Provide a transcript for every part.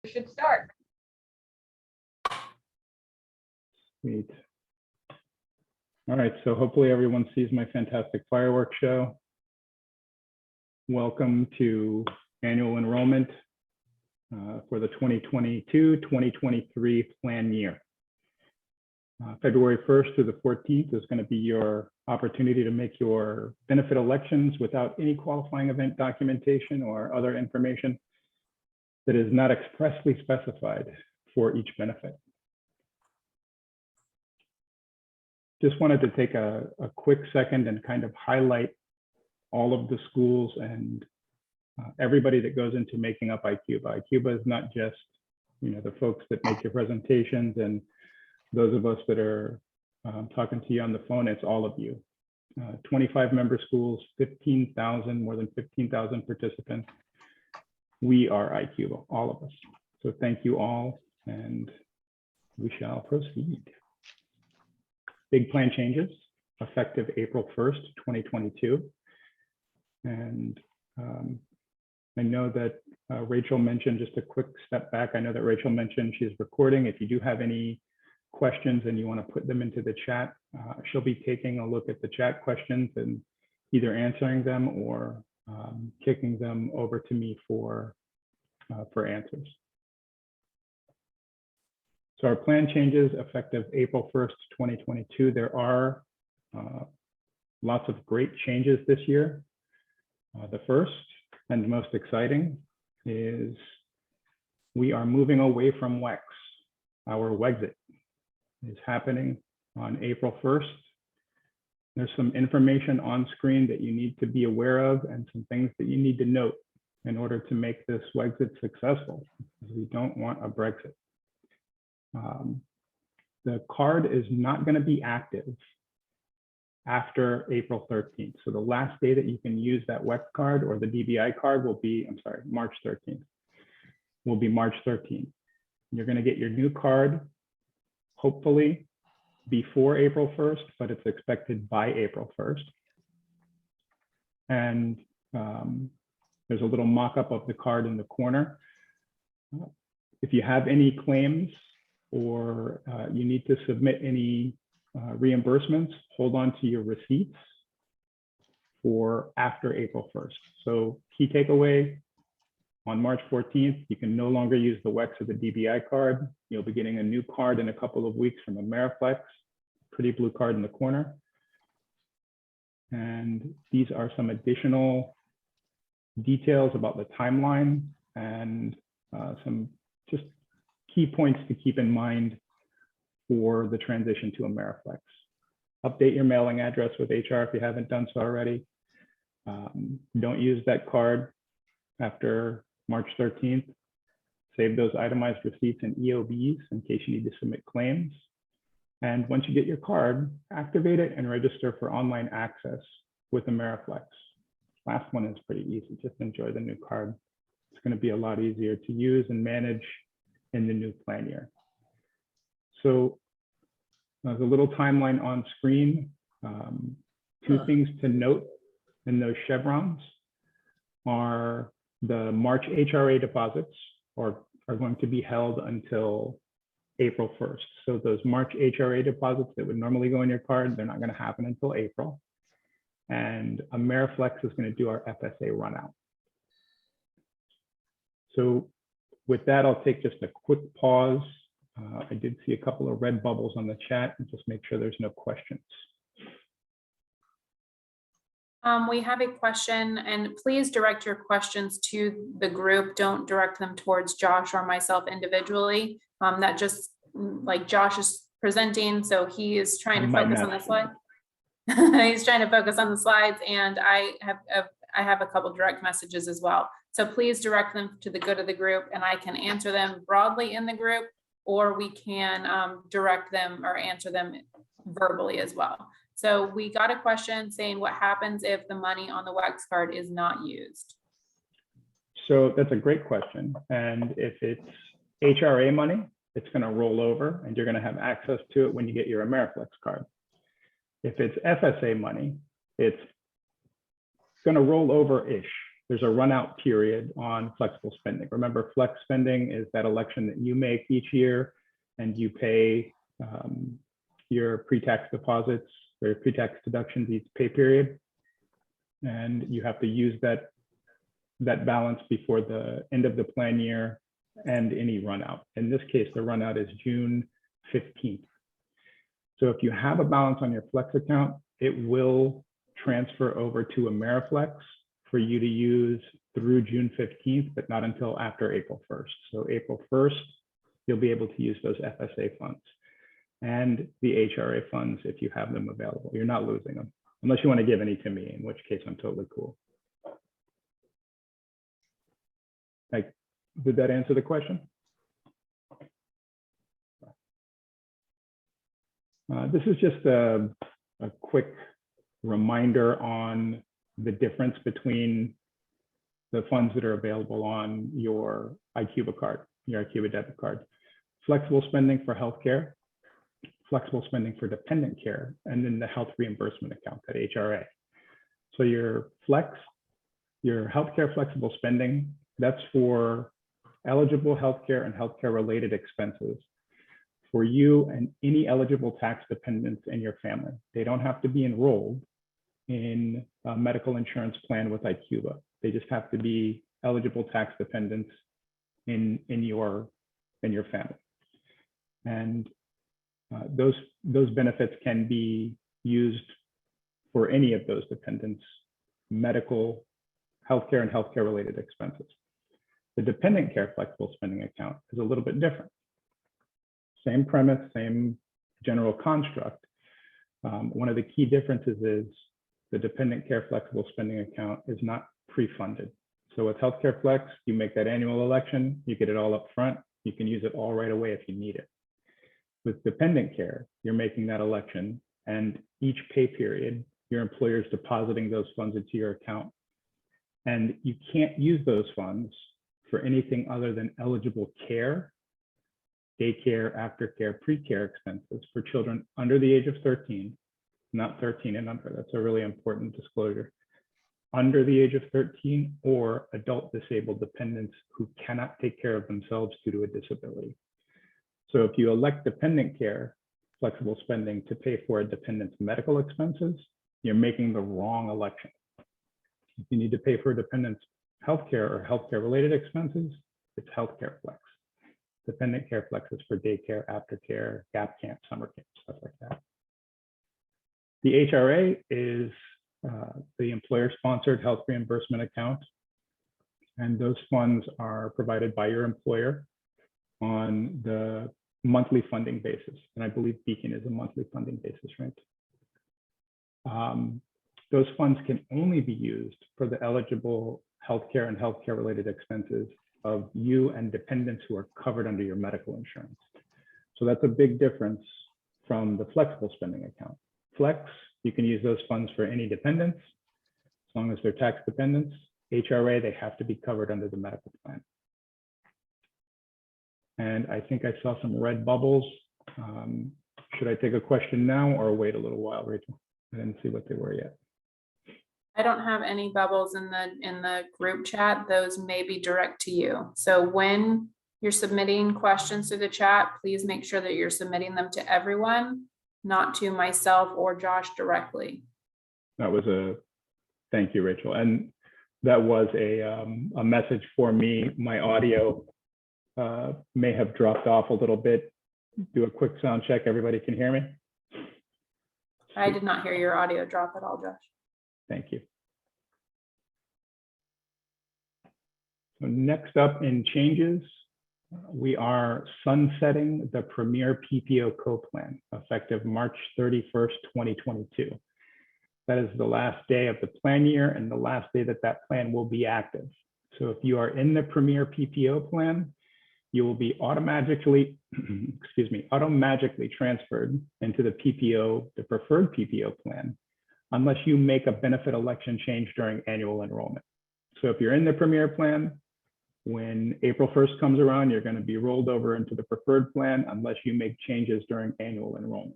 We should start. Sweet. All right, so hopefully everyone sees my fantastic fireworks show. Welcome to annual enrollment for the 2022-2023 plan year. February 1st through the 14th is going to be your opportunity to make your benefit elections without any qualifying event documentation or other information that is not expressly specified for each benefit. Just wanted to take a quick second and kind of highlight all of the schools and everybody that goes into making up Acuba. Acuba is not just, the folks that make your presentations and those of us that are talking to you on the phone. It's all of you. 25 member schools, 15,000, more than 15,000 participants. We are Acuba, all of us. So thank you all, and we shall proceed. Big plan changes effective April 1st, 2022. And I know that Rachel mentioned, just a quick step back, I know that Rachel mentioned she's recording. If you do have any questions and you want to put them into the chat, she'll be taking a look at the chat questions and either answering them or kicking them over to me for answers. So our plan changes effective April 1st, 2022. There are lots of great changes this year. The first and most exciting is we are moving away from WEX. Our Wexit is happening on April 1st. There's some information on screen that you need to be aware of and some things that you need to note in order to make this Wexit successful, because we don't want a Brexit. The card is not going to be active after April 13th. So the last day that you can use that WEX card or the DBI card will be, March 13th. Will be March 13th. You're going to get your new card, hopefully before April 1st, but it's expected by April 1st. And there's a little mock-up of the card in the corner. If you have any claims or you need to submit any reimbursements, hold on to your receipts for after April 1st. So key takeaway, on March 14th, you can no longer use the WEX or the DBI card. You'll be getting a new card in a couple of weeks from Ameriflex, pretty blue card in the corner. And these are some additional details about the timeline and some just key points to keep in mind for the transition to Ameriflex. Update your mailing address with HR if you haven't done so already. Don't use that card after March 13th. Save those itemized receipts and EOBs in case you need to submit claims. And once you get your card, activate it and register for online access with Ameriflex. Last one is pretty easy. Just enjoy the new card. It's going to be a lot easier to use and manage in the new plan year. So the little timeline on screen, two things to note in those chevrons are the March HRA deposits are going to be held until April 1st. So those March HRA deposits that would normally go in your card, they're not going to happen until April. And Ameriflex is going to do our FSA run out. So with that, I'll take just a quick pause. I did see a couple of red bubbles on the chat and just make sure there's no questions. We have a question, and please direct your questions to the group. Don't direct them towards Josh or myself individually. That just like Josh is presenting, so he is trying to focus on the slide. He's trying to focus on the slides, and I have a couple direct messages as well. So please direct them to the good of the group, and I can answer them broadly in the group, or we can direct them or answer them verbally as well. So we got a question saying, what happens if the money on the WEX card is not used? So that's a great question. And if it's HRA money, it's going to roll over and you're going to have access to it when you get your Ameriflex card. If it's FSA money, it's going to roll over-ish. there's a run out period on flexible spending. Remember, flex spending is that election that you make each year and you pay your pre-tax deposits or pre-tax deductions each pay period. And you have to use that balance before the end of the plan year and any run out. In this case, the run out is June 15th. So if you have a balance on your flex account, it will transfer over to Ameriflex for you to use through June 15th, but not until after April 1st. So April 1st, you'll be able to use those FSA funds and the HRA funds if you have them available. You're not losing them, unless you want to give any to me, in which case I'm totally cool. Like, did that answer the question? This is just a quick reminder on the difference between the funds that are available on your Acuba card, your Acuba debit card. Flexible spending for healthcare, flexible spending for dependent care, and then the health reimbursement account, that HRA. So your flex, your healthcare flexible spending, that's for eligible healthcare and healthcare related expenses for you and any eligible tax dependents in your family. They don't have to be enrolled in a medical insurance plan with Acuba. They just have to be eligible tax dependents in your family. And those benefits can be used for any of those dependents, medical, healthcare, and healthcare related expenses. The dependent care flexible spending account is a little bit different. Same premise, same general construct. One of the key differences is the dependent care flexible spending account is not pre-funded. So with Healthcare Flex, you make that annual election, you get it all up front, you can use it all right away if you need it. With dependent care, you're making that election, and each pay period, your employer is depositing those funds into your account. And you can't use those funds for anything other than eligible care, daycare, aftercare, pre-care expenses for children under the age of 13, not 13 and under. That's a really important disclosure. Under the age of 13 or adult disabled dependents who cannot take care of themselves due to a disability. So if you elect dependent care, flexible spending to pay for a dependent's medical expenses, you're making the wrong election. If you need to pay for a dependent's healthcare or healthcare related expenses, it's Healthcare Flex. Dependent care flex is for daycare, aftercare, gap camp, summer camp, stuff like that. The HRA is the employer-sponsored health reimbursement account, and those funds are provided by your employer on the monthly funding basis. And I believe Beacon is a monthly funding basis, right? Those funds can only be used for the eligible healthcare and healthcare-related expenses of you and dependents who are covered under your medical insurance. So that's a big difference from the flexible spending account. Flex, you can use those funds for any dependents, as long as they're tax dependents. HRA, they have to be covered under the medical plan. And I think I saw some red bubbles. Should I take a question now or wait a little while, Rachel? I didn't see what they were yet. I don't have any bubbles in the group chat. Those may be direct to you. So when you're submitting questions to the chat, please make sure that you're submitting them to everyone, not to myself or Josh directly. That was thank you, Rachel. And that was a message for me. My audio may have dropped off a little bit. Do a quick sound check. Everybody can hear me? I did not hear your audio drop at all, Josh. Thank you. So next up in changes, we are sunsetting the Premier PPO co-plan effective March 31st, 2022. That is the last day of the plan year and the last day that that plan will be active. So if you are in the Premier PPO plan, you will be automatically, automatically transferred into the PPO, the preferred PPO plan, unless you make a benefit election change during annual enrollment. So if you're in the Premier plan, when April 1st comes around, you're going to be rolled over into the preferred plan unless you make changes during annual enrollment.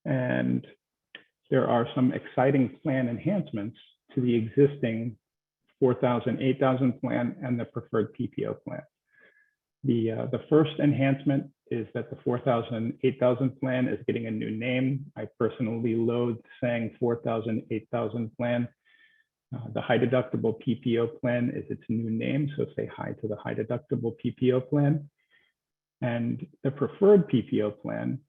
And there are some exciting plan enhancements to the existing 4,000, 8,000 plan and the preferred PPO plan. The first enhancement is that the 4,000, 8,000 plan is getting a new name. I personally loathe saying 4,000, 8,000 plan. The high deductible PPO plan is its new name, so say hi to the high deductible PPO plan. And the preferred PPO plan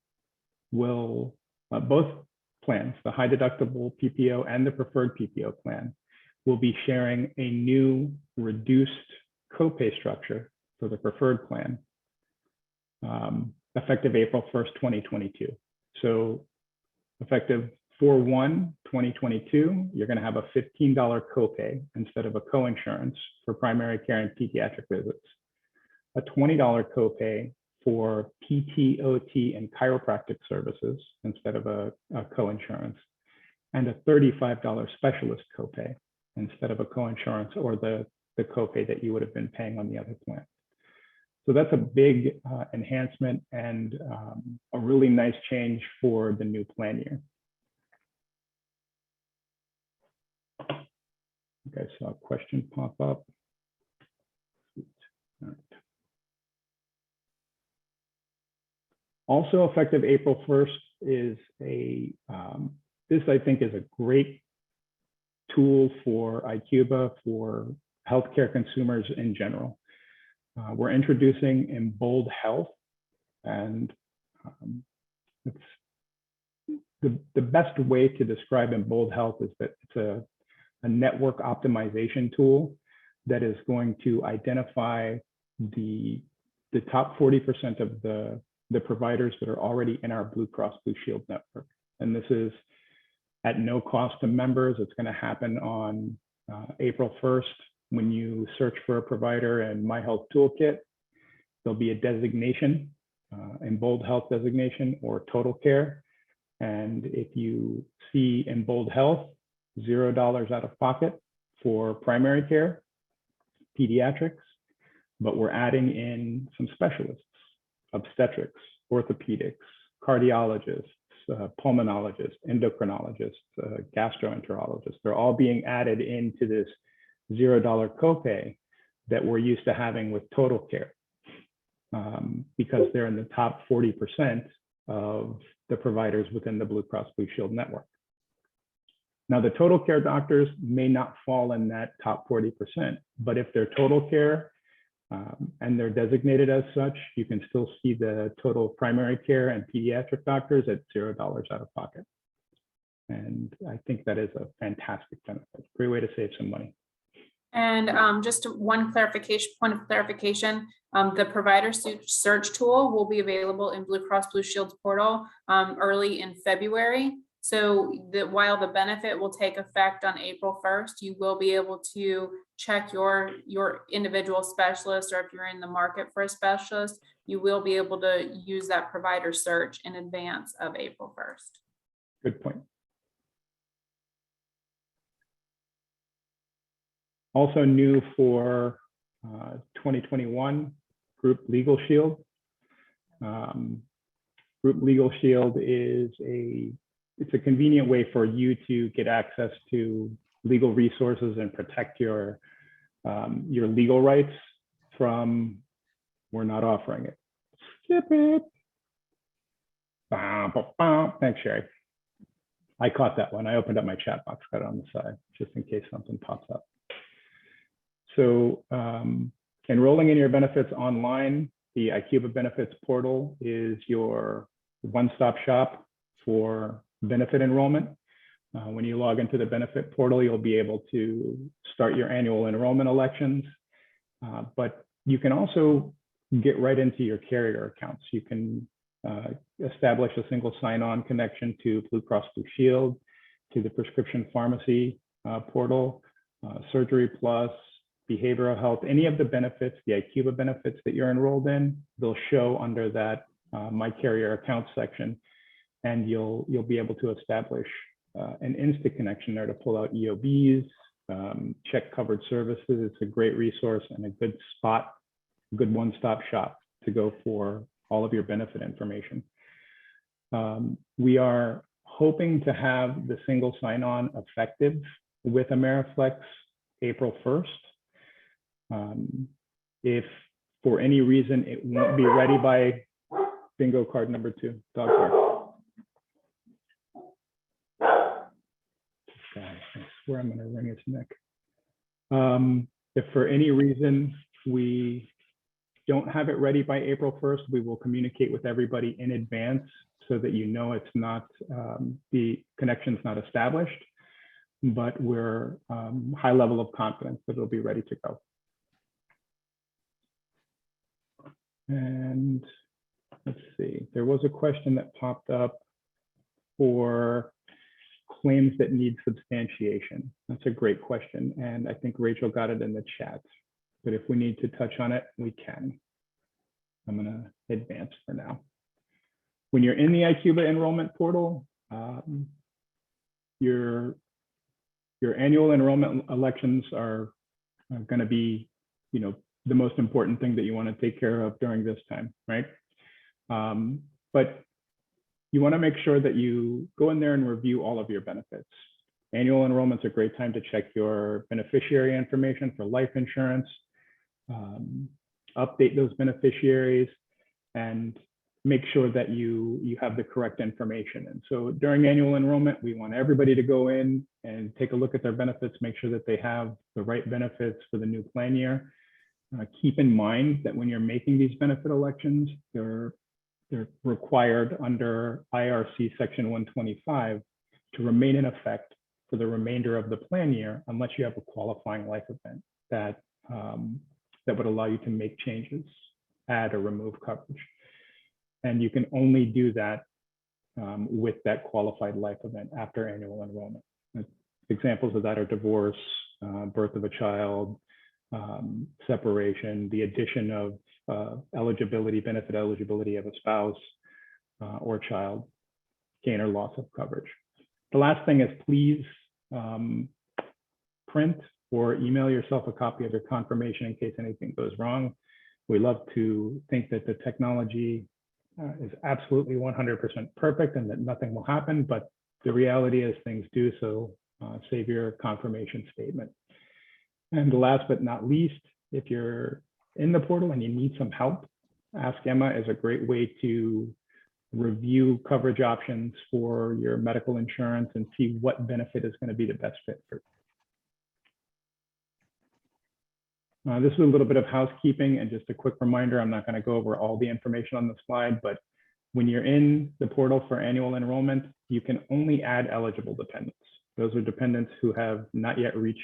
will, both plans, the high deductible PPO and the preferred PPO plan, will be sharing a new reduced copay structure for the preferred plan, effective April 1st, 2022. So effective 4/1/2022, you're going to have a $15 copay instead of a coinsurance for primary care and pediatric visits, a $20 copay for PT, OT, and chiropractic services instead of a coinsurance, and a $35 specialist copay instead of a coinsurance or the copay that you would have been paying on the other plan. So that's a big enhancement and a really nice change for the new plan year. Okay, so a question pop up. All right. Also effective April 1st is this I think is a great tool for Acuba, for healthcare consumers in general. We're introducing Enrolled Health, and it's the best way to describe Enrolled Health is that it's a network optimization tool that is going to identify the top 40% of the providers that are already in our Blue Cross Blue Shield network. And this is at no cost to members. It's going to happen on April 1st. When you search for a provider in My Health Toolkit, there'll be a designation, Enrolled Health designation or Total Care. And if you see Enrolled Health, $0 out of pocket for primary care, pediatrics, but we're adding in some specialists, obstetrics, orthopedics, cardiologists, pulmonologists, endocrinologists, gastroenterologists. They're all being added into this $0 copay that we're used to having with Total Care, because they're in the top 40% of the providers within the Blue Cross Blue Shield network. Now, the Total Care doctors may not fall in that top 40%, but if they're Total Care and they're designated as such, you can still see the total primary care and pediatric doctors at $0 out of pocket. And I think that is a fantastic benefit. Great way to save some money. And just one point of clarification, the provider search tool will be available in Blue Cross Blue Shield's portal early in February. So while the benefit will take effect on April 1st, you will be able to check your individual specialist, or if you're in the market for a specialist, you will be able to use that provider search in advance of April 1st. Good point. Also new for 2021, Group Legal Shield. Group Legal Shield is it's a convenient way for you to get access to legal resources and protect your legal rights from, we're not offering it. Skip it. Thanks, Sherry. I caught that one. I opened up my chat box, got it on the side, just in case something pops up. So enrolling in your benefits online, the Acuba Benefits portal is your one-stop shop for benefit enrollment. When you log into the benefit portal, you'll be able to start your annual enrollment elections, but you can also get right into your carrier accounts. You can establish a single sign-on connection to Blue Cross Blue Shield, to the prescription pharmacy portal, Surgery Plus, behavioral health, any of the benefits, the Acuba benefits that you're enrolled in, they'll show under that My Carrier Account section, and you'll be able to establish an instant connection there to pull out EOBs, check covered services. It's a great resource and a good spot, good one-stop shop to go for all of your benefit information. We are hoping to have the single sign-on effective with Ameriflex April 1st. If for any reason it won't be ready by bingo card number 2, dog bark. Guy, I swear I'm gonna wring his neck. If for any reason we don't have it ready by April 1st, we will communicate with everybody in advance so that you know it's not, the connection's not established, but we're high level of confidence that it'll be ready to go. And let's see, there was a question that popped up for claims that need substantiation. That's a great question. And I think Rachel got it in the chat, but if we need to touch on it, we can. I'm gonna advance for now. When you're in the Acuba enrollment portal, your annual enrollment elections are gonna be, you know, the most important thing that you want to take care of during this time, right? But you want to make sure that you go in there and review all of your benefits. Annual enrollment's a great time to check your beneficiary information for life insurance, update those beneficiaries, and make sure that you have the correct information. And so during annual enrollment, we want everybody to go in and take a look at their benefits, make sure that they have the right benefits for the new plan year. Keep in mind that when you're making these benefit elections, they're required under IRC section 125 to remain in effect for the remainder of the plan year, unless you have a qualifying life event that would allow you to make changes, add or remove coverage. And you can only do that with that qualified life event after annual enrollment. Examples of that are divorce, birth of a child, separation, the addition of eligibility, benefit eligibility of a spouse or child, gain or loss of coverage. The last thing is please print or email yourself a copy of your confirmation in case anything goes wrong. We love to think that the technology is absolutely 100% perfect and that nothing will happen, but the reality is things do, so save your confirmation statement. And last but not least, if you're in the portal and you need some help, Ask Emma is a great way to review coverage options for your medical insurance and see what benefit is going to be the best fit for you. This is a little bit of housekeeping and just a quick reminder. I'm not going to go over all the information on the slide, but when you're in the portal for annual enrollment, you can only add eligible dependents. Those are dependents who have not yet reached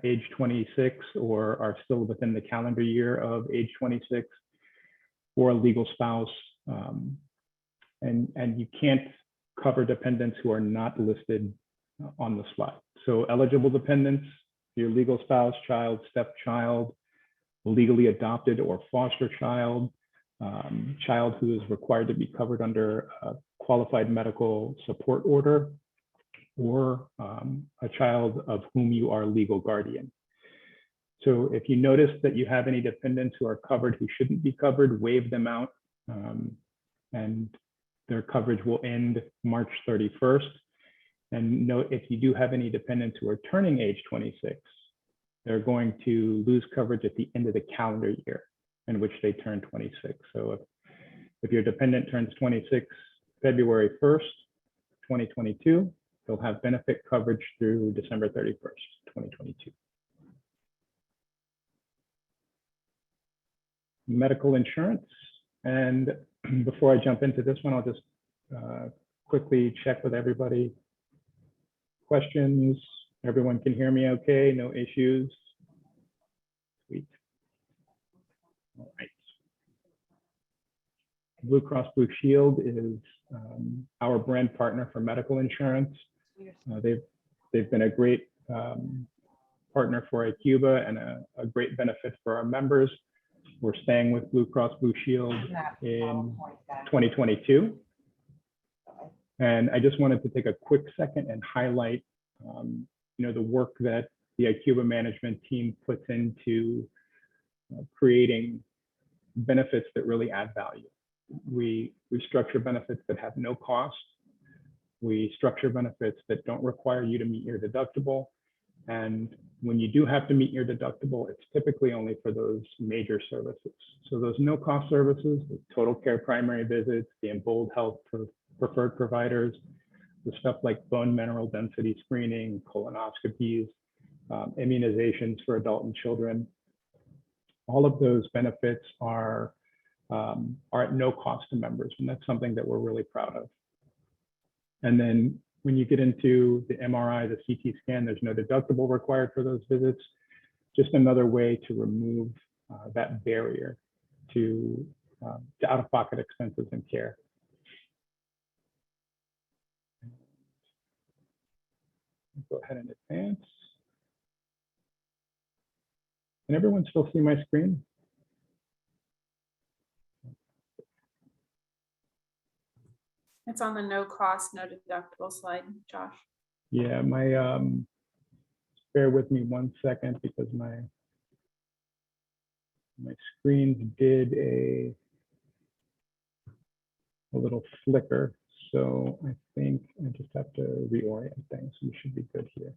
age 26 or are still within the calendar year of age 26, or a legal spouse. And you can't cover dependents who are not listed on the slide. So eligible dependents, your legal spouse, child, stepchild, legally adopted or foster child, child who is required to be covered under a qualified medical support order, or a child of whom you are legal guardian. So if you notice that you have any dependents who are covered who shouldn't be covered, waive them out, and their coverage will end March 31st. And note, if you do have any dependents who are turning age 26, they're going to lose coverage at the end of the calendar year in which they turn 26. So if your dependent turns 26 February 1st, 2022, they'll have benefit coverage through December 31st, 2022. Medical insurance. And before I jump into this one, I'll just quickly check with everybody. Questions? Everyone can hear me okay? No issues? Sweet. All right. Blue Cross Blue Shield is our brand partner for medical insurance. They've been a great partner for Acuba and a great benefit for our members. We're staying with Blue Cross Blue Shield in 2022. And I just wanted to take a quick second and highlight the work that the Acuba management team puts into creating benefits that really add value. We structure benefits that have no cost. We structure benefits that don't require you to meet your deductible. And when you do have to meet your deductible, it's typically only for those major services. So those no-cost services, the total care primary visits, the Enrolled Health preferred providers, the stuff like bone mineral density screening, colonoscopies, immunizations for adult and children, all of those benefits are at no cost to members, and that's something that we're really proud of. And then when you get into the MRI, the CT scan, there's no deductible required for those visits. Just another way to remove that barrier to out-of-pocket expenses and care. Go ahead and advance. Can everyone still see my screen? It's on the no cost, no deductible slide, Josh. Yeah, my bear with me 1 second because my screen did a little flicker. So I think I just have to reorient things. We should be good here.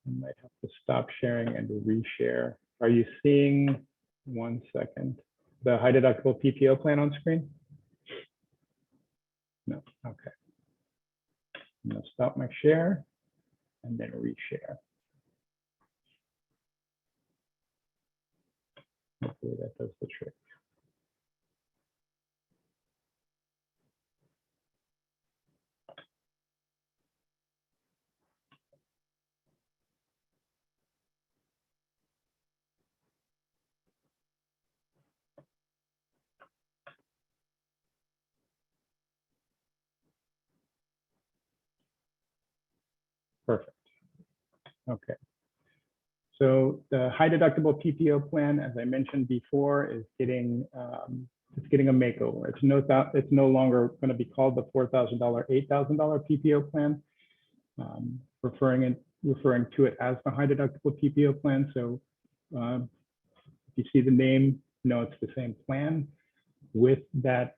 I might have to stop sharing and reshare. Are you seeing, 1 second, the high deductible PPO plan on screen? No, okay. I'm gonna stop my share and then reshare. Hopefully that does the trick. Perfect. Okay. So the high deductible PPO plan, as I mentioned before, is getting it's getting a makeover. It's no longer going to be called the $4,000, $8,000 PPO plan, referring to it as the high deductible PPO plan. So if you see the name, you know it's the same plan with that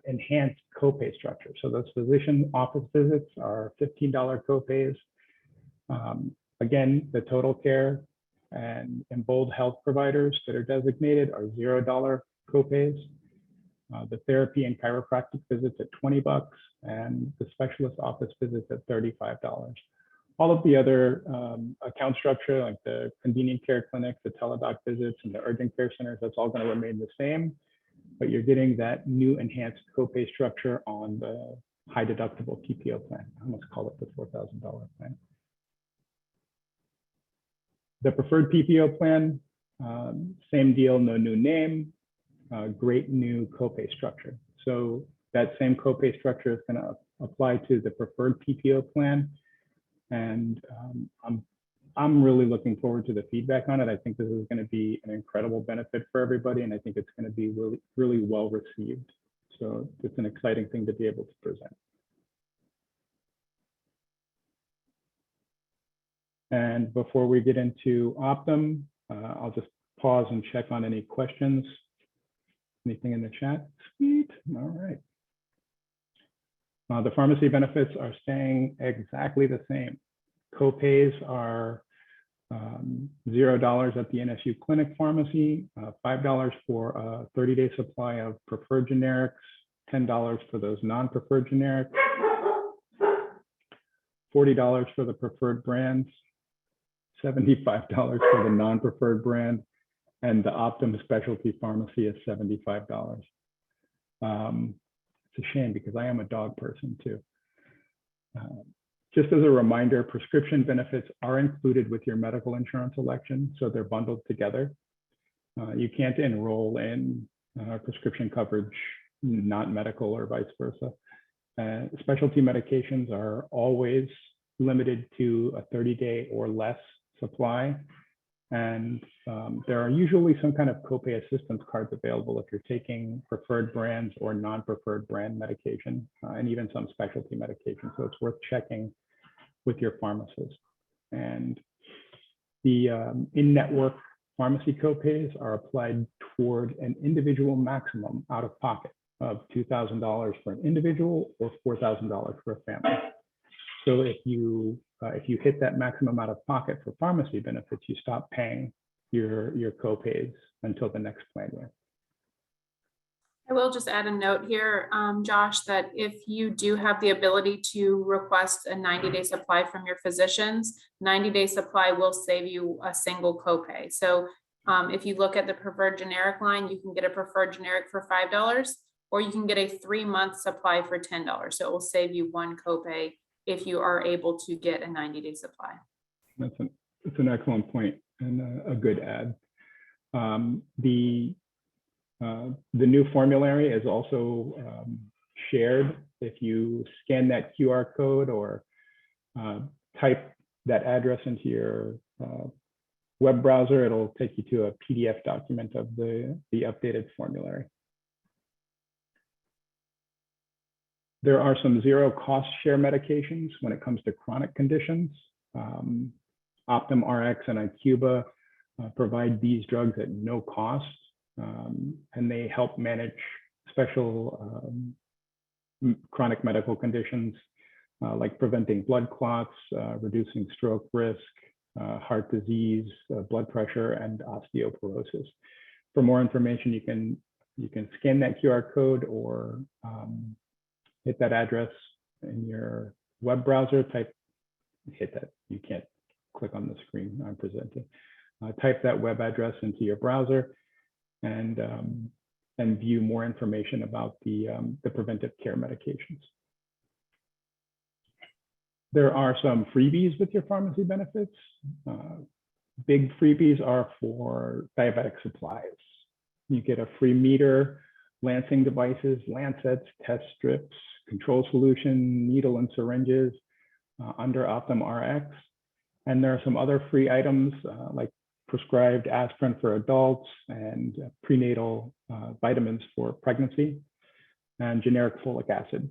enhanced copay structure. So those physician office visits are $15 copays. Again, the total care and Enrolled Health providers that are designated are $0 copays. The therapy and chiropractic visits at $20, and the specialist office visits at $35. All of the other account structure, like the convenient care clinics, the teledoc visits, and the urgent care centers, that's all going to remain the same. But you're getting that new enhanced copay structure on the high deductible PPO plan. I almost call it the $4,000 plan. The preferred PPO plan, same deal, no new name, great new copay structure. So that same copay structure is going to apply to the preferred PPO plan. And I'm really looking forward to the feedback on it. I think this is going to be an incredible benefit for everybody, and I think it's going to be really, really well received. So it's an exciting thing to be able to present. And before we get into Optum, I'll just pause and check on any questions. Anything in the chat? Sweet. All right. The pharmacy benefits are staying exactly the same. Copays are $0 at the NSU clinic pharmacy, $5 for a 30-day supply of preferred generics, $10 for those non-preferred generics, $40 for the preferred brands, $75 for the non-preferred brand, and the Optum specialty pharmacy is $75. It's a shame because I am a dog person too. Just as a reminder, prescription benefits are included with your medical insurance election, so they're bundled together. You can't enroll in prescription coverage, not medical or vice versa. Specialty medications are always limited to a 30-day or less supply. And there are usually some kind of copay assistance cards available if you're taking preferred brands or non-preferred brand medication, and even some specialty medication. So it's worth checking with your pharmacist. And the in-network pharmacy copays are applied toward an individual maximum out of pocket of $2,000 for an individual or $4,000 for a family. So if you hit that maximum out of pocket for pharmacy benefits, you stop paying your copays until the next plan year. I will just add a note here, Josh, that if you do have the ability to request a 90-day supply from your physicians, 90-day supply will save you a single copay. So if you look at the preferred generic line, you can get a preferred generic for $5, or you can get a 3-month supply for $10. So it will save you one copay if you are able to get a 90-day supply. That's an excellent point and a good add. The new formulary is also shared. If you scan that QR code or type that address into your web browser, it'll take you to a PDF document of the updated formulary. There are some zero cost share medications when it comes to chronic conditions. Optum Rx and Acuba provide these drugs at no cost. And they help manage special chronic medical conditions like preventing blood clots, reducing stroke risk, heart disease, blood pressure, and osteoporosis. For more information, you can scan that QR code or hit that address in your web browser. Hit that. You can't click on the screen I'm presenting. Type that web address into your browser and view more information about the preventive care medications. There are some freebies with your pharmacy benefits. Big freebies are for diabetic supplies. You get a free meter, lancing devices, lancets, test strips, control solution, needle and syringes under Optum Rx. And there are some other free items like prescribed aspirin for adults and prenatal vitamins for pregnancy and generic folic acid.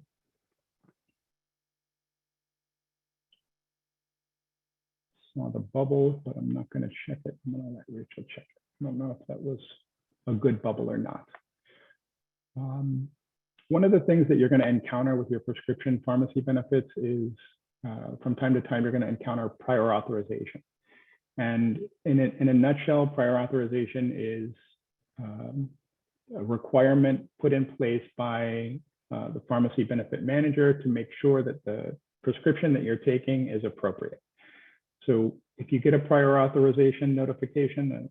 Saw the bubble, but I'm not going to check it. I'm going to let Rachel check it. I don't know if that was a good bubble or not. One of the things that you're going to encounter with your prescription pharmacy benefits is from time to time, you're going to encounter prior authorization. And in a nutshell, prior authorization is a requirement put in place by the pharmacy benefit manager to make sure that the prescription that you're taking is appropriate. So if you get a prior authorization notification,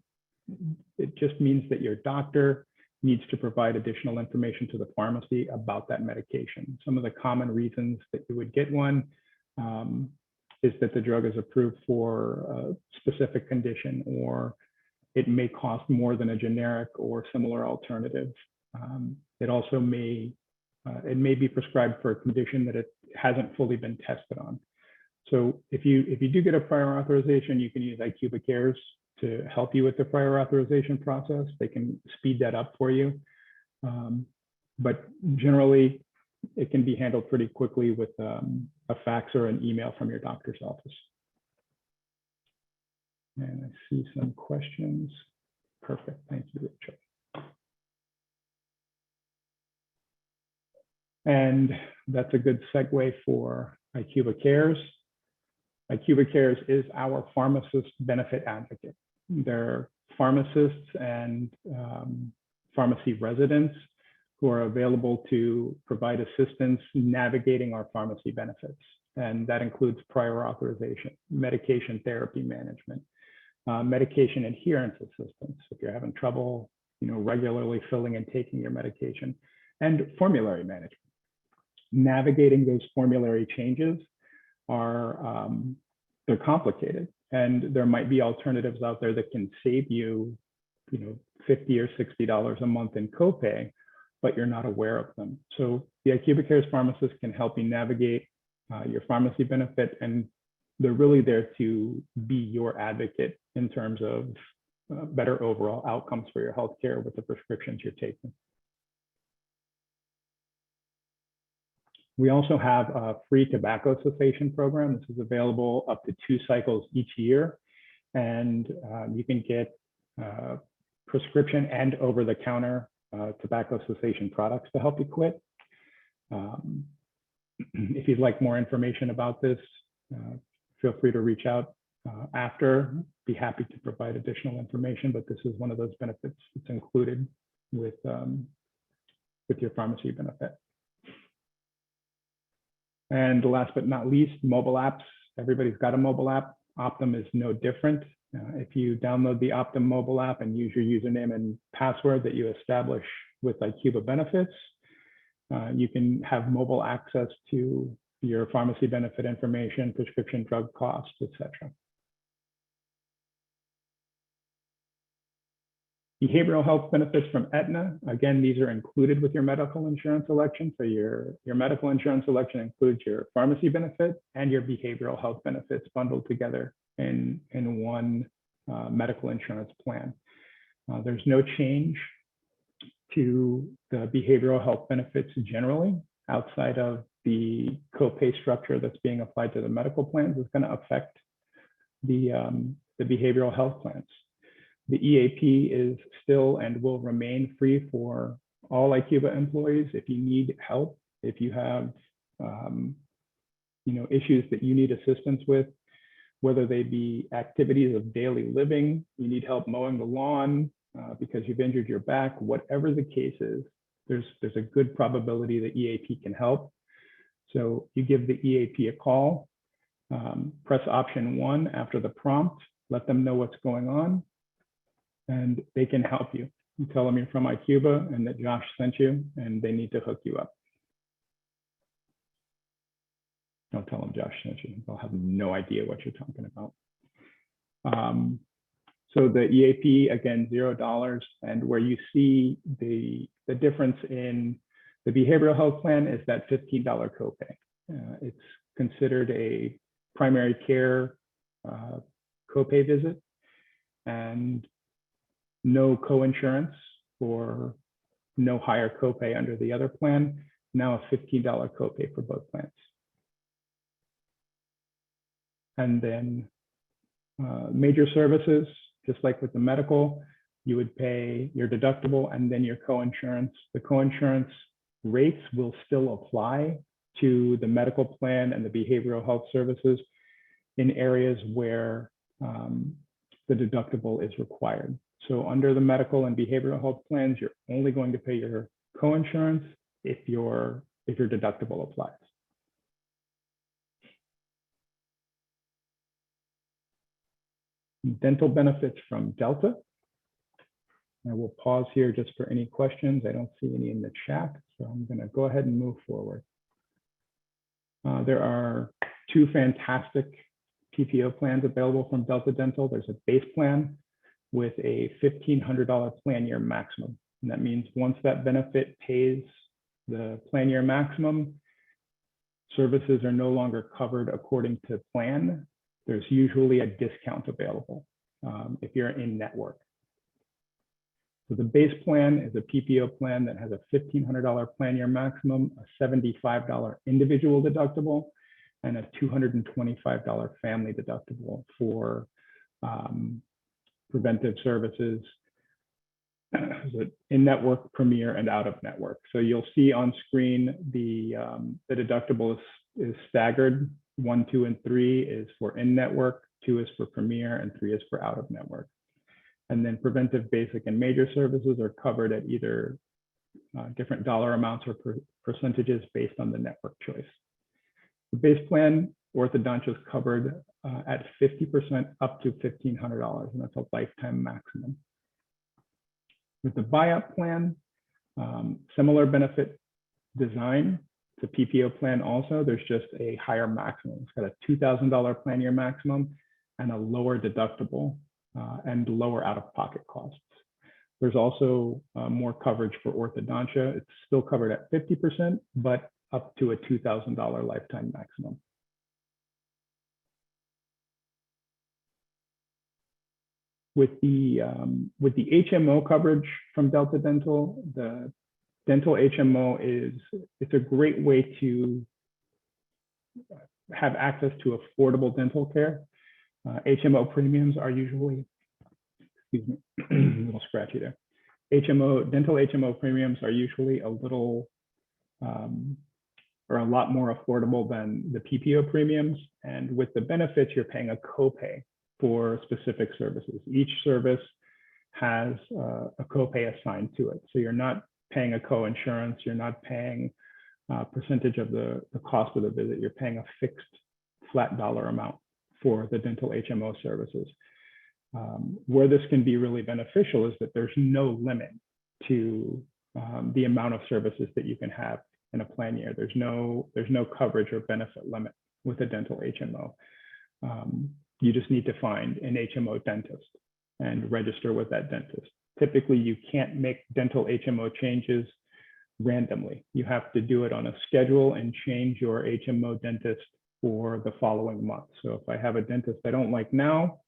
it just means that your doctor needs to provide additional information to the pharmacy about that medication. Some of the common reasons that you would get one is that the drug is approved for a specific condition, or it may cost more than a generic or similar alternative. It also may be prescribed for a condition that it hasn't fully been tested on. So if you do get a prior authorization, you can use Acuba Cares to help you with the prior authorization process. They can speed that up for you. But generally, it can be handled pretty quickly with a fax or an email from your doctor's office. And I see some questions. Perfect. Thank you, Rachel. And that's a good segue for Acuba Cares. Acuba Cares is our pharmacist benefit advocate. They're pharmacists and pharmacy residents who are available to provide assistance navigating our pharmacy benefits. And that includes prior authorization, medication therapy management, medication adherence assistance if you're having trouble, regularly filling and taking your medication, and formulary management. Navigating those formulary changes are they're complicated, and there might be alternatives out there that can save you, $50 or $60 a month in copay, but you're not aware of them. So the Acuba Cares pharmacist can help you navigate your pharmacy benefit and they're really there to be your advocate in terms of better overall outcomes for your healthcare with the prescriptions you're taking. We also have a free tobacco cessation program. This is available up to 2 cycles each year. And you can get prescription and over-the-counter tobacco cessation products to help you quit. If you'd like more information about this, feel free to reach out after. Be happy to provide additional information, but this is one of those benefits that's included with your pharmacy benefit. And last but not least, mobile apps. Everybody's got a mobile app. Optum is no different. If you download the Optum mobile app and use your username and password that you establish with Acuba Benefits, you can have mobile access to your pharmacy benefit information, prescription drug costs, etc. Behavioral health benefits from Aetna. Again, these are included with your medical insurance election. So your medical insurance election includes your pharmacy benefit and your behavioral health benefits bundled together in one medical insurance plan. There's no change to the behavioral health benefits generally outside of the copay structure that's being applied to the medical plans is going to affect the behavioral health plans. The EAP is still and will remain free for all Acuba employees. If you need help, if you have issues that you need assistance with, whether they be activities of daily living, you need help mowing the lawn because you've injured your back, whatever the case is, there's a good probability that EAP can help. So you give the EAP a call, press option 1 after the prompt, let them know what's going on, and they can help you. You tell them you're from Acuba and that Josh sent you, and they need to hook you up. Don't tell them Josh sent you. They'll have no idea what you're talking about. So the EAP, again, $0. And where you see the difference in the behavioral health plan is that $15 copay. It's considered a primary care copay visit, and no coinsurance or no higher copay under the other plan, now a $15 copay for both plans. And then major services, just like with the medical, you would pay your deductible and then your coinsurance. The coinsurance rates will still apply to the medical plan and the behavioral health services in areas where the deductible is required. So under the medical and behavioral health plans, you're only going to pay your coinsurance if your deductible applies. Dental benefits from Delta. I will pause here just for any questions. I don't see any in the chat, so I'm going to go ahead and move forward. There are 2 fantastic PPO plans available from Delta Dental. There's a base plan with a $1,500 plan year maximum. And that means once that benefit pays the plan year maximum, services are no longer covered according to plan. There's usually a discount available if you're in network. So the base plan is a PPO plan that has a $1,500 plan year maximum, a $75 individual deductible, and a $225 family deductible for preventive services, in-network, Premier, and out-of-network. So you'll see on screen the deductible is staggered. 1, 2, and 3 is for in-network, 2 is for Premier, and 3 is for out-of-network. And then preventive, basic, and major services are covered at either different dollar amounts or percentages based on the network choice. The base plan, orthodontia is covered at 50% up to $1,500, and that's a lifetime maximum. With the buyout plan, similar benefit design. The PPO plan also, there's just a higher maximum. It's got a $2,000 plan year maximum and a lower deductible and lower out-of-pocket costs. There's also more coverage for orthodontia. It's still covered at 50%, but up to a $2,000 lifetime maximum. With the HMO coverage from Delta Dental, the dental HMO it's a great way to have access to affordable dental care. HMO premiums are usually, excuse me, a little scratchy there. Dental HMO premiums are usually a little or a lot more affordable than the PPO premiums. And with the benefits, you're paying a copay for specific services. Each service has a copay assigned to it. So you're not paying a co-insurance, you're not paying a percentage of the cost of the visit, you're paying a fixed flat dollar amount for the dental HMO services. Where this can be really beneficial is that there's no limit to the amount of services that you can have in a plan year. There's no coverage or benefit limit with a dental HMO. You just need to find an HMO dentist and register with that dentist. Typically, you can't make dental HMO changes randomly. You have to do it on a schedule and change your HMO dentist for the following month. So if I have a dentist I don't like now,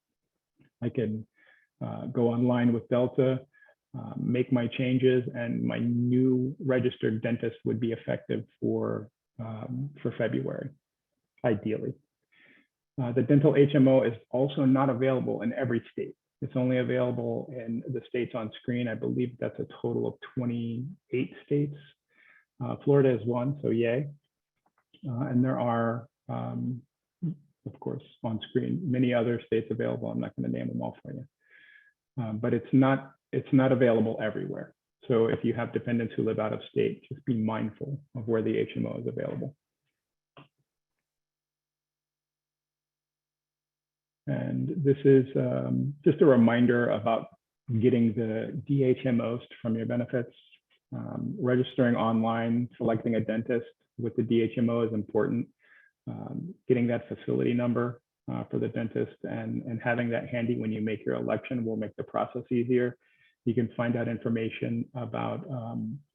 I can go online with Delta, make my changes, and my new registered dentist would be effective for February, ideally. The dental HMO is also not available in every state. It's only available in the states on screen. I believe that's a total of 28 states. Florida is one, so yay. And there are, of course, on screen, many other states available. I'm not going to name them all for you. But it's not available everywhere. So if you have dependents who live out of state, just be mindful of where the HMO is available. And this is just a reminder about getting the DHMOs from your benefits. Registering online, selecting a dentist with the DHMO is important. Getting that facility number for the dentist and having that handy when you make your election will make the process easier. You can find out information about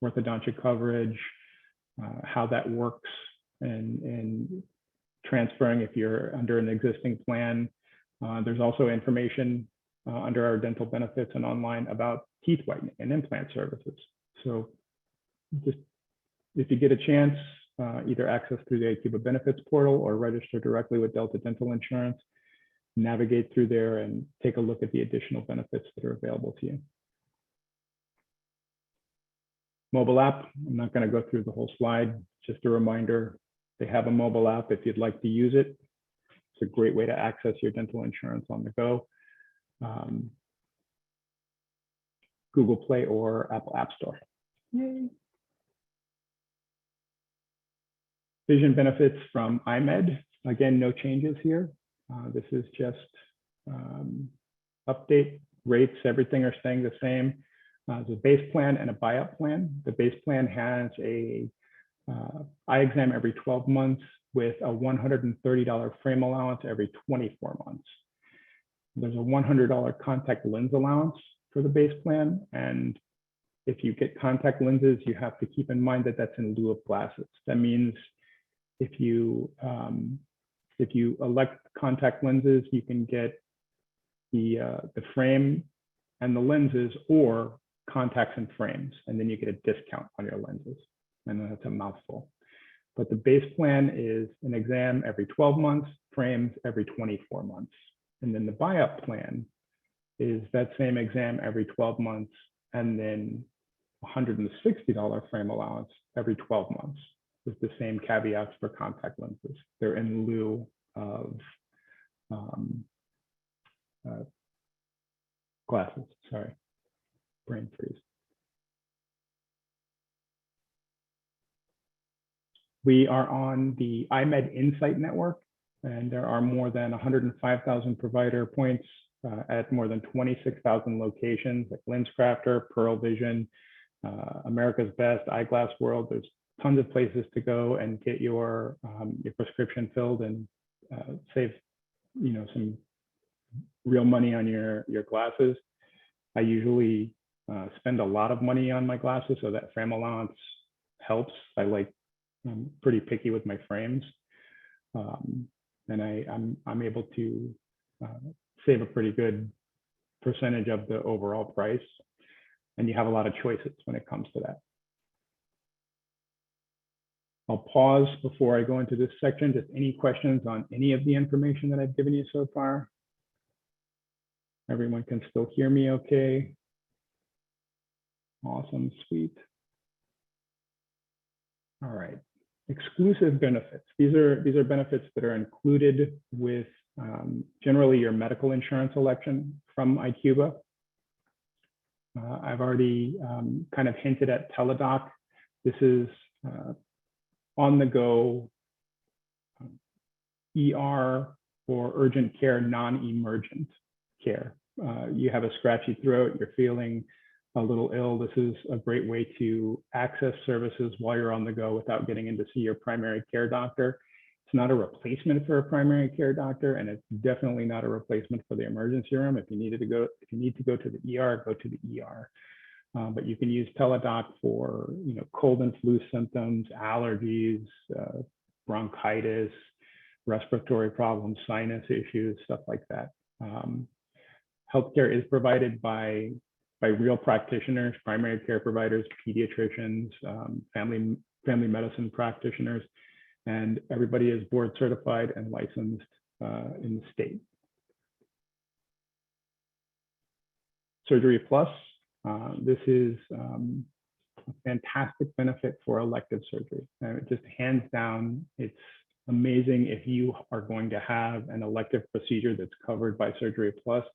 orthodontic coverage, how that works, and transferring if you're under an existing plan. There's also information under our dental benefits and online about teeth whitening and implant services. So just if you get a chance, either access through the Acuba benefits portal or register directly with Delta Dental Insurance, navigate through there and take a look at the additional benefits that are available to you. Mobile app, I'm not going to go through the whole slide, just a reminder, they have a mobile app if you'd like to use it. It's a great way to access your dental insurance on the go. Google Play or Apple App Store. Yay. Vision benefits from IMED. Again, no changes here. This is just update rates. Everything are staying the same. There's a base plan and a buy-up plan. The base plan has a eye exam every 12 months with a $130 frame allowance every 24 months. There's a $100 contact lens allowance for the base plan. And if you get contact lenses, you have to keep in mind that that's in lieu of glasses. That means if you elect contact lenses, you can get the frame and the lenses or contacts and frames, and then you get a discount on your lenses. And that's a mouthful. But the base plan is an exam every 12 months, frames every 24 months. And then the buy-up plan is that same exam every 12 months, and then $160 frame allowance every 12 months with the same caveats for contact lenses. They're in lieu of glasses, sorry, brain freeze. We are on the IMED Insight Network, and there are more than 105,000 provider points at more than 26,000 locations like LensCrafter, Pearl Vision, America's Best, Eyeglass World. There's tons of places to go and get your prescription filled and save, some real money on your glasses. I usually spend a lot of money on my glasses, so that frame allowance helps. I'm pretty picky with my frames, and I'm able to save a pretty good percentage of the overall price. And you have a lot of choices when it comes to that. I'll pause before I go into this section. Just any questions on any of the information that I've given you so far? Everyone can still hear me okay? Awesome, sweet. All right, exclusive benefits. These are benefits that are included with generally your medical insurance election from Acuba. I've already kind of hinted at Teladoc. This is on-the-go ER or urgent care, non-emergent care. You have a scratchy throat, you're feeling a little ill. This is a great way to access services while you're on the go without getting in to see your primary care doctor. It's not a replacement for a primary care doctor, and it's definitely not a replacement for the emergency room. If you need to go to the ER, go to the ER. But you can use Teladoc for cold and flu symptoms, allergies, bronchitis, respiratory problems, sinus issues, stuff like that. Healthcare is provided by real practitioners, primary care providers, pediatricians, family medicine practitioners, and everybody is board certified and licensed in the state. Surgery Plus, this is a fantastic benefit for elective surgery. Just hands down, it's amazing if you are going to have an elective procedure that's covered by Surgery Plus.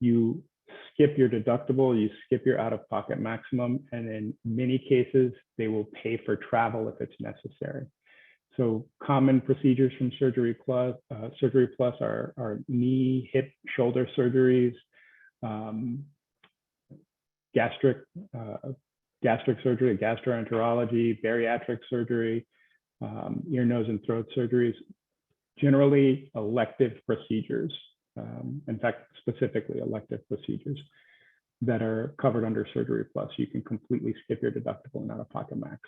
You skip your deductible, you skip your out-of-pocket maximum, and in many cases, they will pay for travel if it's necessary. So common procedures from Surgery Plus are knee, hip, shoulder surgeries, gastric surgery, gastroenterology, bariatric surgery, ear, nose, and throat surgeries, generally elective procedures. In fact, specifically elective procedures that are covered under Surgery Plus. You can completely skip your deductible and out-of-pocket max.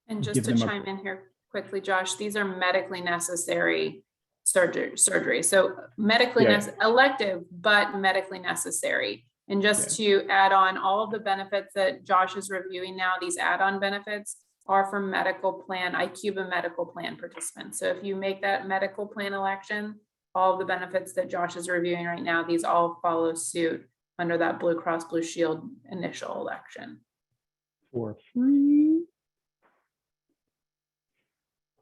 And just to chime in here quickly, Josh, these are medically necessary surgery. So medically elective, but medically necessary. And just to add on, all of the benefits that Josh is reviewing now, these add-on benefits are for medical plan, Acuba medical plan participants. So if you make that medical plan election, all of the benefits that Josh is reviewing right now, these all follow suit under that Blue Cross Blue Shield initial election. For free.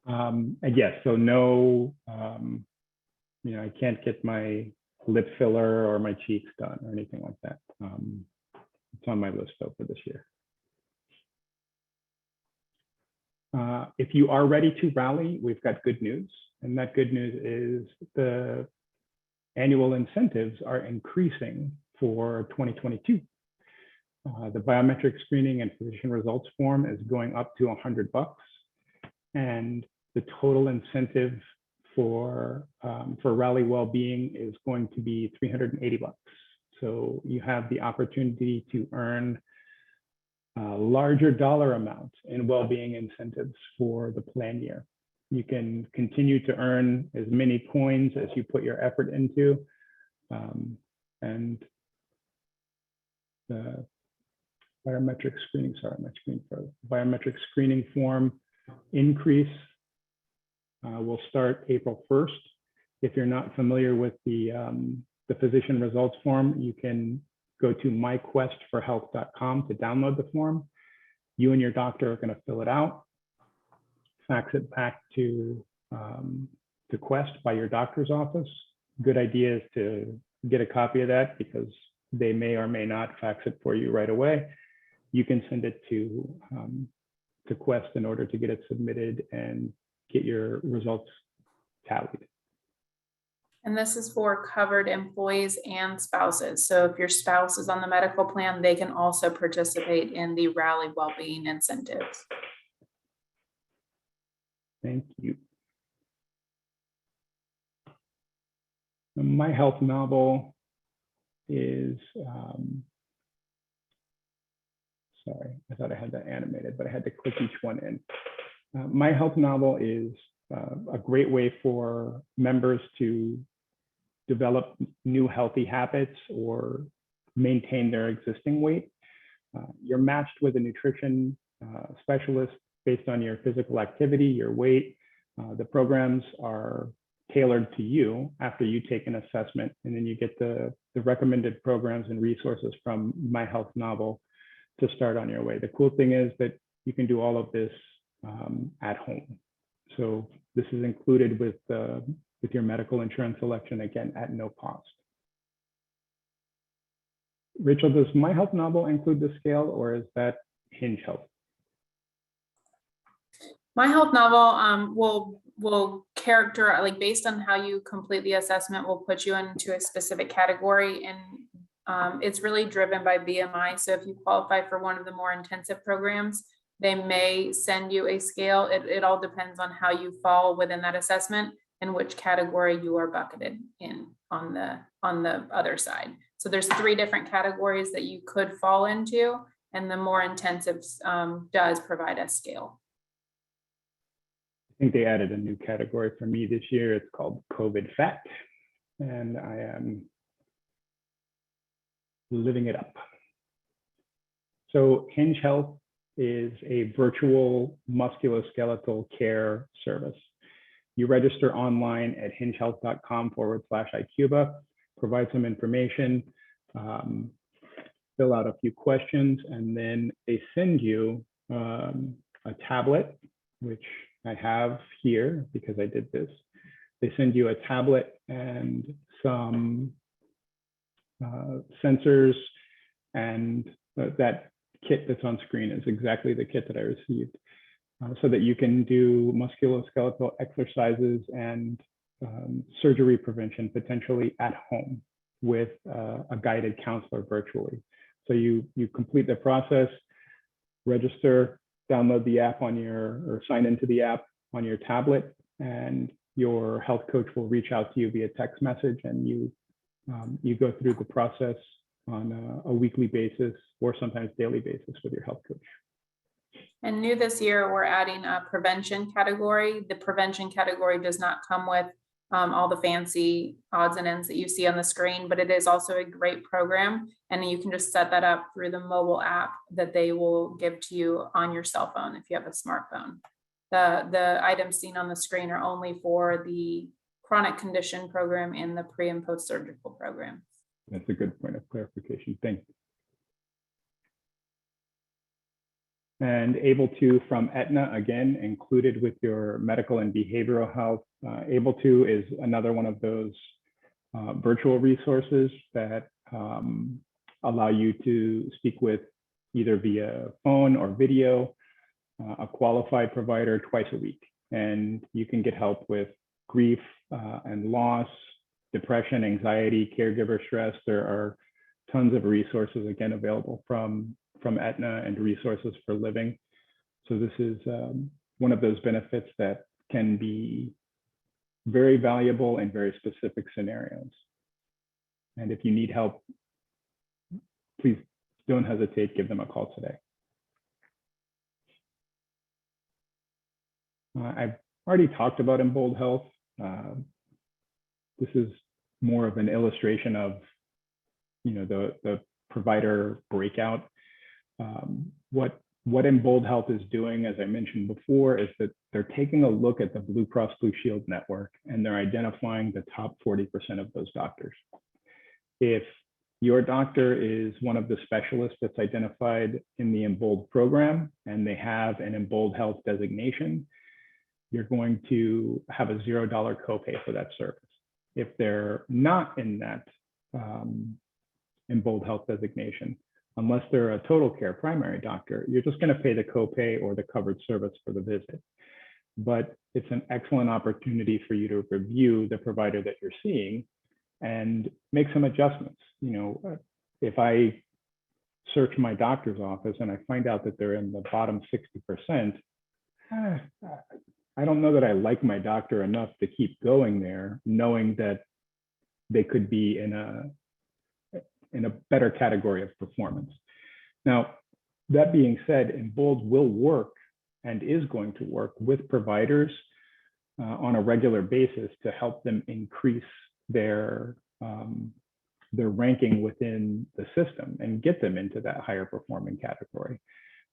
And yes, so no, I can't get my lip filler or my cheeks done or anything like that. It's on my list though for this year. If you are ready to rally, we've got good news. And that good news is the annual incentives are increasing for 2022. The biometric screening and physician results form is going up to $100, and the total incentive for Rally Wellbeing is going to be $380. So you have the opportunity to earn larger dollar amounts in well-being incentives for the plan year. You can continue to earn as many coins as you put your effort into, and the biometric screening, biometric screening form increase will start April 1st. If you're not familiar with the physician results form, you can go to myquestforhealth.com to download the form. You and your doctor are going to fill it out, fax it back to Quest by your doctor's office. Good idea is to get a copy of that because they may or may not fax it for you right away. You can send it to Quest in order to get it submitted and get your results tallied. And this is for covered employees and spouses. So if your spouse is on the medical plan, they can also participate in the Rally Wellbeing incentives. Thank you. My health novel is, sorry, I thought I had that animated, but I had to click each one in. My health novel is a great way for members to develop new healthy habits or maintain their existing weight. You're matched with a nutrition specialist based on your physical activity, your weight. The programs are tailored to you after you take an assessment, and then you get the recommended programs and resources from My Health Novel to start on your way. The cool thing is that you can do all of this at home. So this is included with your medical insurance selection, again, at no cost. Rachel, does My Health Novel include the scale, or is that Hinge Health? My Health Novel will characterize, like based on how you complete the assessment, will put you into a specific category, and it's really driven by BMI. So if you qualify for one of the more intensive programs, they may send you a scale. It all depends on how you fall within that assessment and which category you are bucketed in on the other side. So there's 3 different categories that you could fall into, and the more intensive does provide a scale. I think they added a new category for me this year. It's called COVID Fat, and I am living it up. So Hinge Health is a virtual musculoskeletal care service. You register online at hingehealth.com/Acuba, provide some information, fill out a few questions, and then they send you a tablet, which I have here because I did this. They send you a tablet and some sensors, and that kit that's on screen is exactly the kit that I received, so that you can do musculoskeletal exercises and surgery prevention potentially at home with a guided counselor virtually. So you complete the process, register, download the app or sign into the app on your tablet, and your health coach will reach out to you via text message, and you go through the process on a weekly basis or sometimes daily basis with your health coach. And new this year, we're adding a prevention category. The prevention category does not come with all the fancy odds and ends that you see on the screen, but it is also a great program. And you can just set that up through the mobile app that they will give to you on your cell phone if you have a smartphone. The items seen on the screen are only for the chronic condition program and the pre and post surgical program. That's a good point of clarification. Thank you. And Able To from Aetna, again, included with your medical and behavioral health. Able To is another one of those virtual resources that allow you to speak with, either via phone or video, a qualified provider twice a week. And you can get help with grief and loss, depression, anxiety, caregiver stress. There are tons of resources, again, available from Aetna and Resources for Living. So this is one of those benefits that can be very valuable in very specific scenarios. And if you need help, please don't hesitate, give them a call today. I've already talked about Embold Health. This is more of an illustration of, the provider breakout. What Embold Health is doing, as I mentioned before, is that they're taking a look at the Blue Cross Blue Shield network, and they're identifying the top 40% of those doctors. If your doctor is one of the specialists that's identified in the Embold program, and they have an Embold Health designation, you're going to have a $0 copay for that service. If they're not in that Embold Health designation, unless they're a total care primary doctor, you're just going to pay the copay or the covered service for the visit. But it's an excellent opportunity for you to review the provider that you're seeing and make some adjustments. If I search my doctor's office and I find out that they're in the bottom 60%, I don't know that I like my doctor enough to keep going there, knowing that they could be in a better category of performance. Now, that being said, Embold will work and is going to work with providers on a regular basis to help them increase their ranking within the system and get them into that higher performing category.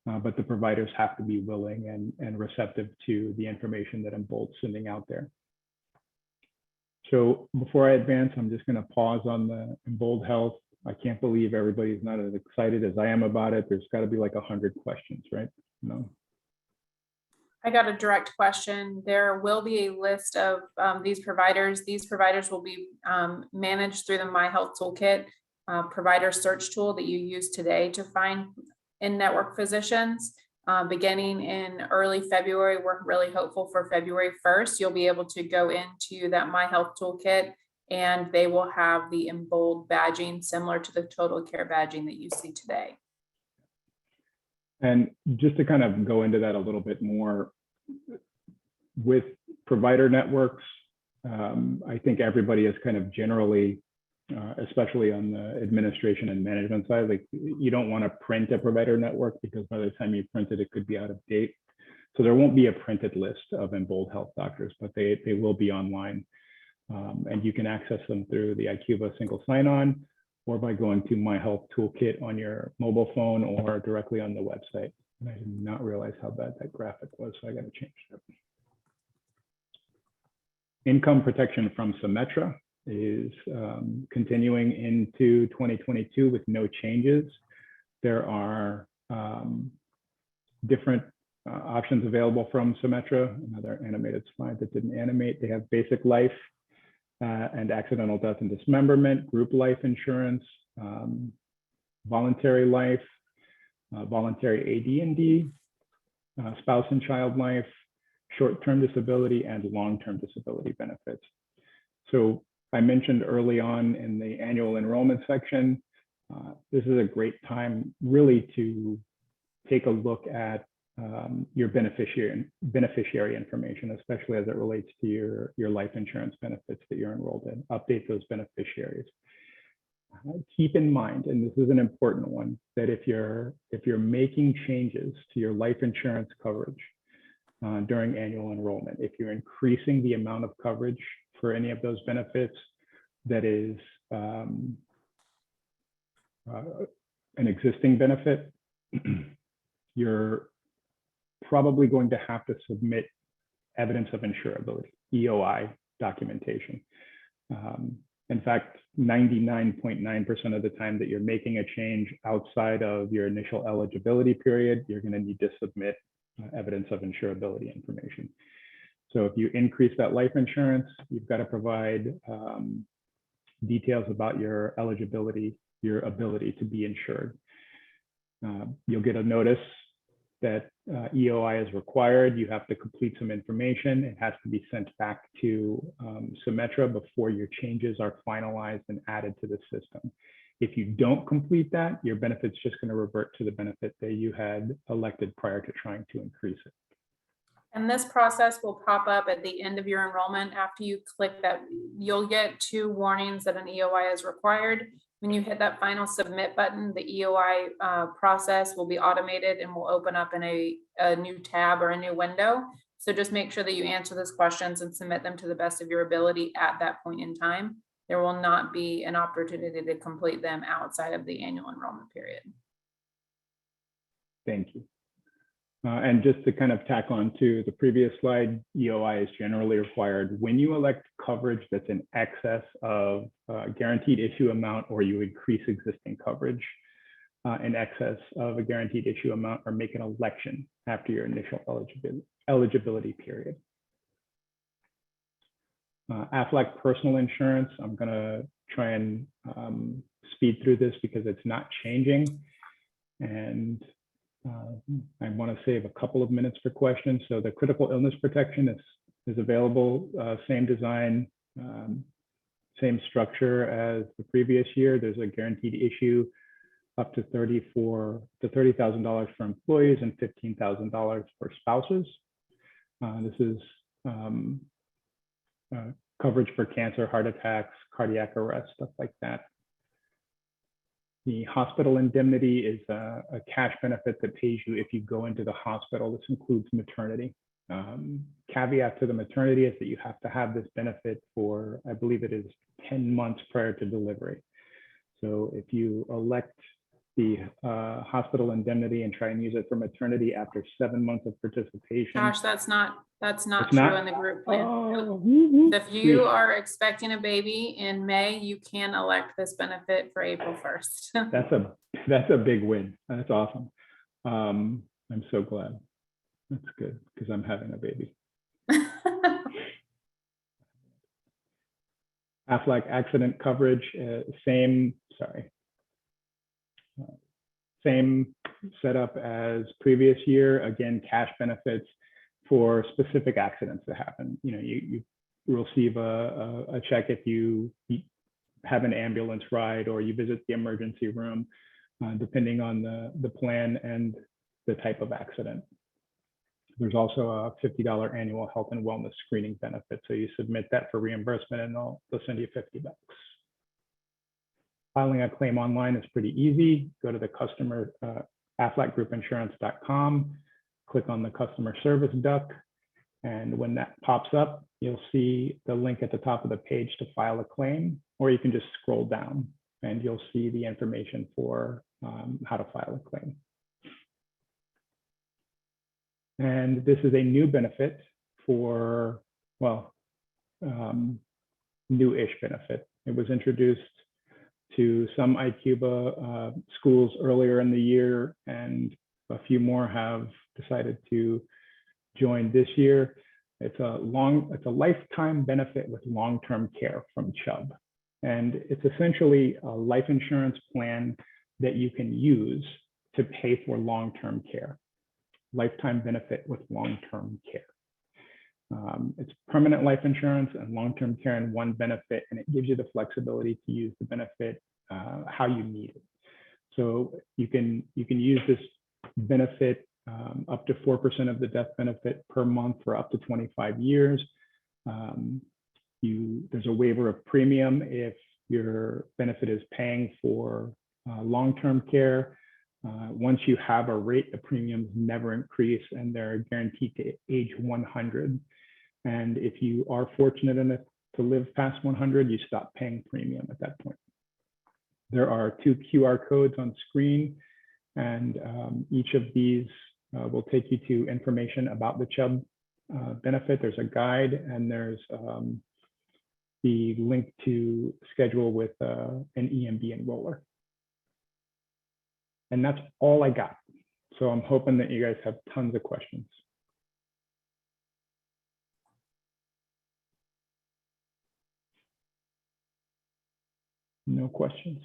But the providers have to be willing and receptive to the information that Embold's sending out there. So before I advance, I'm just going to pause on the Embold Health. I can't believe everybody's not as excited as I am about it. There's got to be like 100 questions, right? No. I got a direct question. There will be a list of these providers. These providers will be managed through the My Health Toolkit provider search tool that you use today to find in-network physicians. Beginning in early February, we're really hopeful for February 1st. You'll be able to go into that My Health Toolkit and they will have the Embold badging similar to the Total Care badging that you see today. And just to kind of go into that a little bit more, with provider networks, I think everybody is kind of generally, especially on the administration and management side, like you don't want to print a provider network because by the time you print it, it could be out of date. So there won't be a printed list of Embold Health doctors, but they will be online. And you can access them through the Acuba single sign-on or by going to My Health Toolkit on your mobile phone or directly on the website. And I did not realize how bad that graphic was, so I got to change that. Income protection from Symetra is continuing into 2022 with no changes. There are different options available from Symetra. Another animated slide that didn't animate. They have basic life and accidental death and dismemberment, group life insurance, voluntary life, voluntary AD&D, spouse and child life, short-term disability, and long-term disability benefits. So I mentioned early on in the annual enrollment section, this is a great time really to take a look at your beneficiary information, especially as it relates to your life insurance benefits that you're enrolled in. Update those beneficiaries. Keep in mind, and this is an important one, that if you're making changes to your life insurance coverage during annual enrollment, if you're increasing the amount of coverage for any of those benefits that is an existing benefit, you're probably going to have to submit evidence of insurability, EOI documentation. In fact, 99.9% of the time that you're making a change outside of your initial eligibility period, you're going to need to submit evidence of insurability information. So if you increase that life insurance, you've got to provide details about your eligibility, your ability to be insured. You'll get a notice that EOI is required. You have to complete some information. It has to be sent back to Symetra before your changes are finalized and added to the system. If you don't complete that, your benefit's just going to revert to the benefit that you had elected prior to trying to increase it. And this process will pop up at the end of your enrollment. After you click that, you'll get 2 warnings that an EOI is required. When you hit that final submit button, the EOI process will be automated and will open up in a new tab or a new window. So just make sure that you answer those questions and submit them to the best of your ability at that point in time. There will not be an opportunity to complete them outside of the annual enrollment period. Thank you. And just to kind of tack on to the previous slide, EOI is generally required when you elect coverage that's in excess of guaranteed issue amount, or you increase existing coverage in excess of a guaranteed issue amount, or make an election after your initial eligibility period. Affleck personal insurance, I'm going to try and speed through this because it's not changing. And I want to save a couple of minutes for questions. So the critical illness protection is available, same design, same structure as the previous year. There's a guaranteed issue up to $30,000 for employees and $15,000 for spouses. This is coverage for cancer, heart attacks, cardiac arrest, stuff like that. The hospital indemnity is a cash benefit that pays you if you go into the hospital. This includes maternity, caveat to the maternity is that you have to have this benefit for, I believe it is 10 months prior to delivery. So if you elect the hospital indemnity and try and use it for maternity after 7 months of participation. Josh, that's not It's true not? in the group plan. Oh, woo-woo. If you are expecting a baby in May, you can elect this benefit for April 1st. That's a big win. That's awesome. I'm so glad. That's good because I'm having a baby. Affleck accident coverage, same setup as previous year. Again, cash benefits for specific accidents that happen. You know, you receive a check if you have an ambulance ride or you visit the emergency room, depending on the plan and the type of accident. There's also a $50 annual health and wellness screening benefit. So you submit that for reimbursement and they'll send you $50. Filing a claim online is pretty easy. Go to the customer, affleckgroupinsurance.com, click on the customer service duck. And when that pops up, you'll see the link at the top of the page to file a claim, or you can just scroll down and you'll see the information for how to file a claim. And this is a new benefit for, well, new-ish benefit. It was introduced to some Acuba schools earlier in the year, and a few more have decided to join this year. It's a lifetime benefit with long-term care from Chubb. And it's essentially a life insurance plan that you can use to pay for long-term care. Lifetime benefit with long-term care. It's permanent life insurance and long-term care in one benefit, and it gives you the flexibility to use the benefit how you need it. So you can use this benefit up to 4% of the death benefit per month for up to 25 years. There's a waiver of premium if your benefit is paying for long-term care. Once you have a rate, the premiums never increase and they're guaranteed to age 100. And if you are fortunate enough to live past 100, you stop paying premium at that point. There are 2 QR codes on screen, and each of these will take you to information about the Chubb benefit. There's a guide and there's the link to schedule with an EMB enroller. And that's all I got. So I'm hoping that you guys have tons of questions. No questions?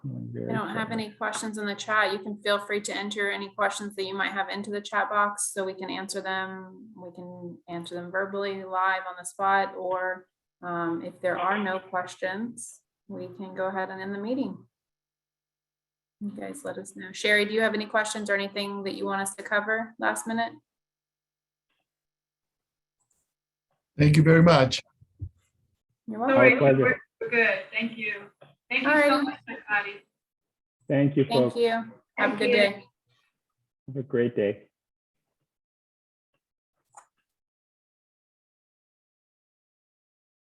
I don't have any questions in the chat. You can feel free to enter any questions that you might have into the chat box so we can answer them. We can answer them verbally live on the spot, or if there are no questions, we can go ahead and end the meeting. You guys let us know. Sherry, do you have any questions or anything that you want us to cover last minute? Thank you very much. You're Our welcome. pleasure. We're good. Thank you. Thank you All so right. much, Patty. Thank you, Thank folks. you. Have a good day. Have a great day.